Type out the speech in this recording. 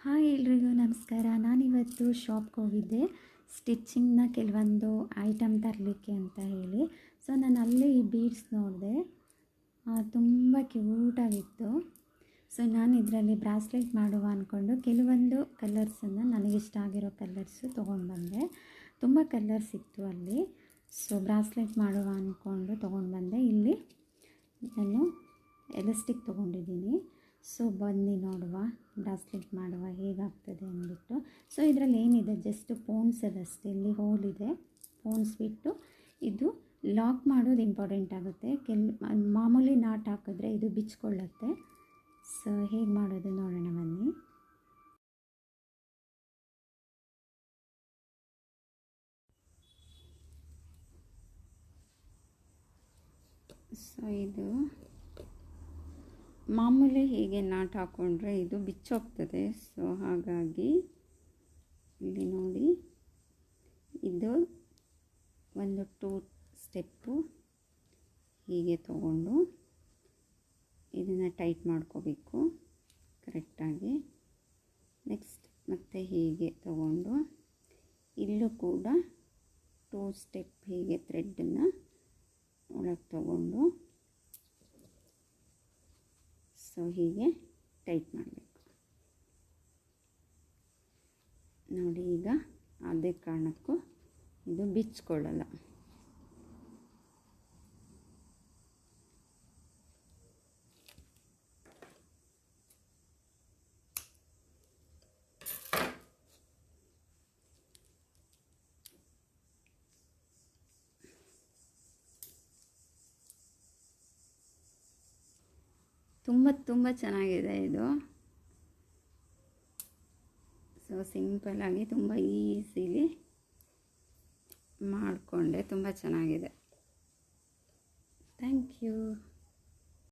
Hi ಎಲ್ರಿಗೂ ನಮಸ್ಕಾರ. ನಾನಿವತ್ತು ಶಾಪ್ಗೆ ಹೋಗಿದ್ದೆ ಸ್ಟಿಚ್ಚಿಂಗ್ನ ಕೆಲವೊಂದು ಐಟಮ್ ತರಲಿಕ್ಕೆ ಅಂತ ಹೇಳಿ. ಸೊ ನಾನು ಅಲ್ಲಿ ಈ ಬೀಡ್ಸ್ ನೋಡಿದೆ, ತುಂಬ ಕ್ಯೂಟಾಗಿತ್ತು. ಸೊ ನಾನು ಇದರಲ್ಲಿ ಬ್ರಾಸ್ಲೆಟ್ ಮಾಡುವ ಅಂದ್ಕೊಂಡು ಕೆಲವೊಂದು ಕಲರ್ಸನ್ನು ನನಗಿಷ್ಟ ಆಗಿರೋ ಕಲರ್ಸು ತೊಗೊಂಡು ಬಂದೆ. ತುಂಬ ಕಲರ್ಸ್ ಇತ್ತು ಅಲ್ಲಿ. ಸೊ ಬ್ರಾಸ್ಲೆಟ್ ಮಾಡುವ ಅಂದ್ಕೊಂಡು ತೊಗೊಂಡು ಬಂದೆ. ಇಲ್ಲಿ ನಾನು ಎಲಾಸ್ಟಿಕ್ ತೊಗೊಂಡಿದ್ದೀನಿ. ಸೊ ಬನ್ನಿ ನೋಡುವ ಬ್ರಾಸ್ಲೆಟ್ ಮಾಡುವ ಹೇಗಾಗ್ತದೆ ಅಂದ್ಬಿಟ್ಟು. ಸೊ ಇದರಲ್ಲಿ ಏನಿದೆ, ಜಸ್ಟ್ ಪೋಣಿಸೋದಷ್ಟೇ. ಇಲ್ಲಿ ಹೋಲ್ ಇದೆ, ಪೋಣಿಸ್ಬಿಟ್ಟು ಇದು ಲಾಕ್ ಮಾಡೋದು ಇಂಪಾರ್ಟೆಂಟ್ ಆಗುತ್ತೆ. ಮಾಮೂಲಿ ನಾಟ್ ಹಾಕಿದ್ರೆ ಇದು ಬಿಚ್ಕೊಳ್ಳುತ್ತೆ. ಸೊ ಹೇಗೆ ಮಾಡೋದು ನೋಡೋಣ ಬನ್ನಿ. ಸೊ ಇದು ಮಾಮೂಲಿ ಹೀಗೆ ನಾಟ್ ಹಾಕ್ಕೊಂಡ್ರೆ ಇದು ಬಿಚ್ಚೋಗ್ತದೆ. ಸೊ ಹಾಗಾಗಿ ಇಲ್ಲಿ ನೋಡಿ, ಇದು ಒಂದು 2 ಸ್ಟೆಪ್ಪು ಹೀಗೆ ತಗೊಂಡು ಇದನ್ನು ಟೈಟ್ ಮಾಡ್ಕೋಬೇಕು ಕರೆಕ್ಟಾಗಿ. ನೆಕ್ಸ್ಟ್ ಮತ್ತೆ ಹೀಗೆ ತಗೊಂಡು ಇಲ್ಲೂ ಕೂಡ 2 ಸ್ಟೆಪ್ ಹೀಗೆ ಥ್ರೆಡ್ಡನ್ನು ಒಳಗೆ ತಗೊಂಡು ಸೊ ಹೀಗೆ ಟೈಟ್ ಮಾಡಬೇಕು ನೋಡಿ. ಈಗ ಅದೇ ಕಾರಣಕ್ಕೂ ಇದು ಬಿಚ್ಕೊಳ್ಳಲ್ಲ. ತುಂಬ ಚೆನ್ನಾಗಿದೆ ಇದು. ಸೊ ಸಿಂಪಲ್ಲಾಗಿ ತುಂಬ ಈಸಿಲಿ ಮಾಡಿಕೊಂಡೆ, ತುಂಬ ಚೆನ್ನಾಗಿದೆ. Thank you.